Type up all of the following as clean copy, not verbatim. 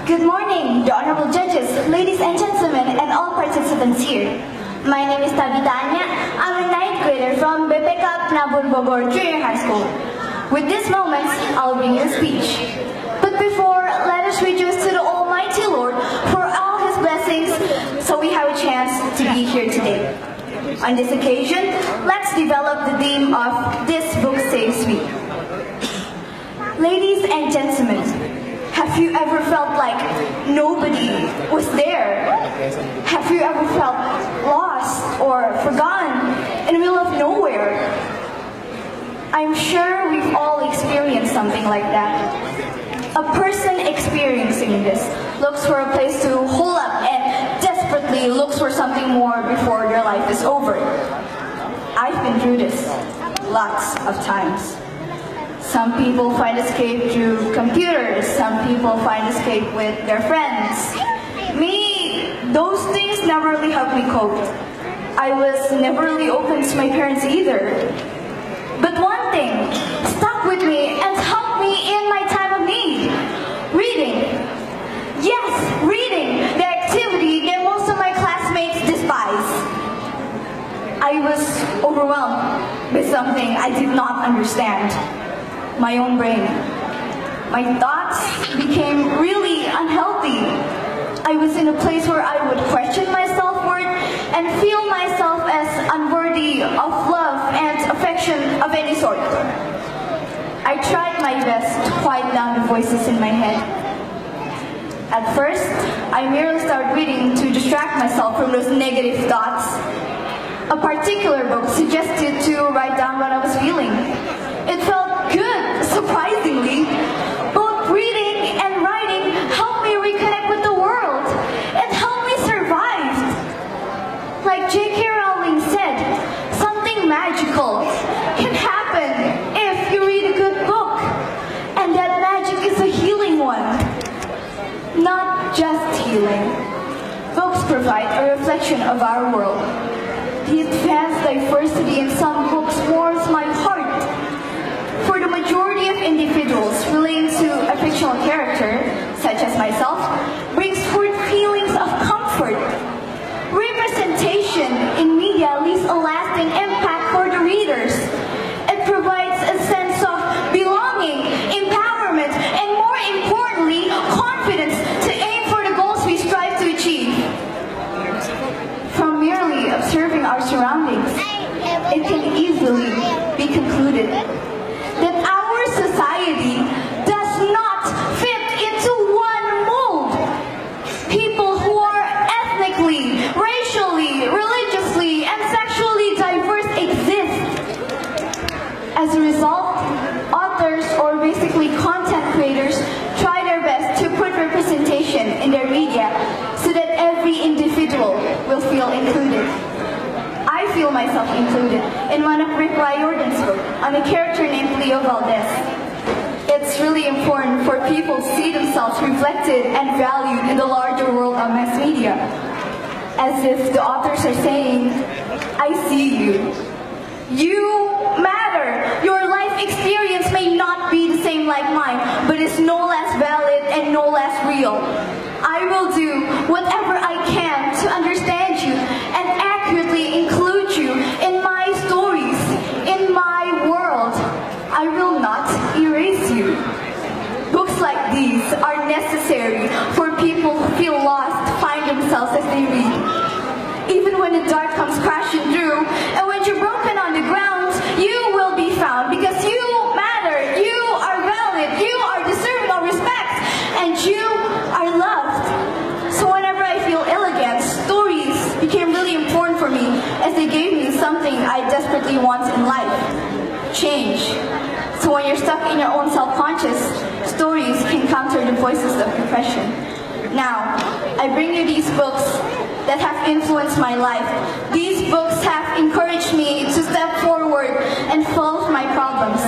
Good morning, the honorable judges, ladies and gentlemen, and all participants here. My name is Tabitha Anya. I'm a 9th grader from BPK Nabur Bogor Junior High School. With these moments, I'll bring you a speech. But before, let us rejoice to the Almighty Lord for all His blessings, so we have a chance to be here today. On this occasion, let's develop the theme of This Book Saves Me. Ladies and gentlemen, have you ever felt like nobody was there? Have you ever felt lost or forgotten in the middle of nowhere? I'm sure we've all experienced something like that. A person experiencing this looks for a place to hole up and desperately looks for something more before their life is over. I've been through this lots of times. Some people find escape through computers, some people find escape with their friends. Me, those things never really helped me cope. I was never really open to my parents either. But one thing stuck with me and helped me in my time of need. Reading. Yes, reading, the activity that most of my classmates despise. I was overwhelmed with something I did not understand. My own brain. My thoughts became really unhealthy. I was in a place where I would question my self-worth and feel myself as unworthy of love and affection of any sort. I tried my best to quiet down the voices in my head. At first, I merely started reading to distract myself from those negative thoughts. A particular book suggested to write down what I was feeling. It felt good, surprisingly. Both reading and writing helped me reconnect with the world. It helped me survive. Like J.K. Rowling said, something magical can happen if you read a good book. And that magic is a healing one. Not just healing. Books provide a reflection of our world. The advanced diversity in some books warms my heart. For the majority of individuals relating to a fictional character, such as myself, brings forth feelings of comfort. Representation in media leaves a lasting impact for the readers. It provides a sense of belonging, empowerment, and more importantly, confidence to aim for the goals we strive to achieve. From merely observing our surroundings, it can easily be concluded that our society does not fit into one mold. People who are ethnically, racially, religiously, and sexually diverse exist. As a result, authors, or basically content creators, try their best to put representation in their media so that every individual will feel included. I feel myself included in one of Rick Riordan's books on a character named Leo Valdez. It's really important for people to see themselves reflected and valued in the larger world of mass media. As if the authors are saying, I see you. You matter. Your life experience may not be the same like mine, but it's no less valid and no less real. I will do whatever I can to understand you and accurately include you in my stories, in my world. I will not erase you. Books like these are necessary for people who feel lost to find themselves as they read. Even when the dark comes crashing through, and when you're broken on the ground, you will be found because you matter, you are valid, you are deserving of respect, and you are loved. So whenever I feel ill again, stories became really important for me as they gave me something I desperately want in life: change. So when you're stuck in your own self-conscious, stories can counter the voices of depression. Now, I bring you these books that have influenced my life. These books have encouraged me to step forward and solve my problems.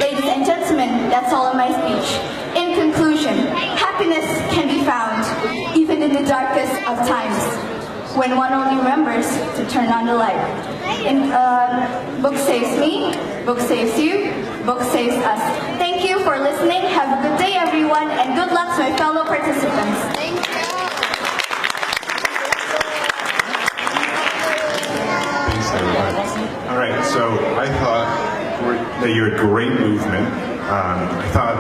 Ladies and gentlemen, that's all in my speech. In conclusion, happiness can be found even in the darkest of times, when one only remembers to turn on the light. Book saves me, book saves you, book saves us. Thank you for for listening. Have a good day, everyone, and good luck to my fellow participants. Thank you. Thanks, everybody. All right, so I thought that you had great movement. I thought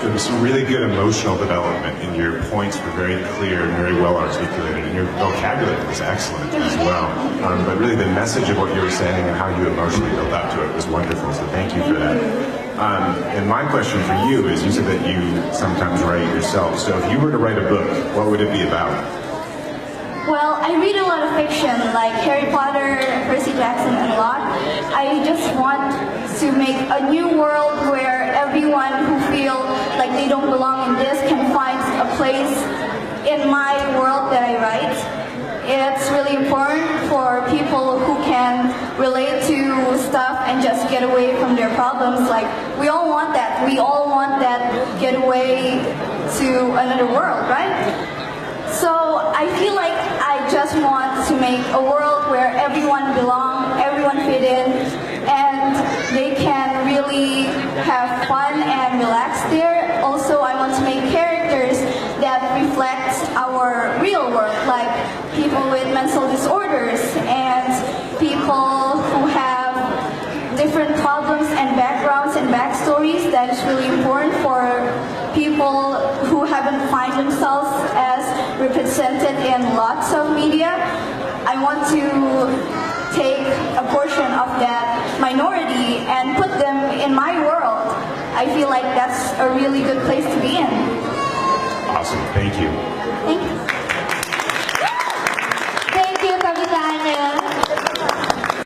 there was some really good emotional development, and your points were very clear and very well articulated, and your vocabulary was excellent as well. But really the message of what you were saying and how you emotionally built up to it was wonderful, so thank you for that. And my question for you is, you said that you sometimes write yourself, so if you were to write a book, what would it be about? Well, I read a lot of fiction, like Harry Potter, Percy Jackson, and a lot. I just want to make a new world where everyone who feel like they don't belong in this can find a place in my world that I write. It's really important for people who can relate to stuff and just get away from their problems. Like, we all want that. We all want that getaway to another world, right? So I feel like I just want to make a world where everyone belongs, everyone fit in, and they can really have fun and relax there. Also, I want to make characters that reflect our real world, like people with mental disorders and people who have different problems and backgrounds and backstories. That is really important for people who haven't find themselves as represented in lots of media. I want to take a portion of that minority and put them in my world. I feel like that's a really good place to be in. Awesome, thank you. Thank you. Thank you, Tabitha and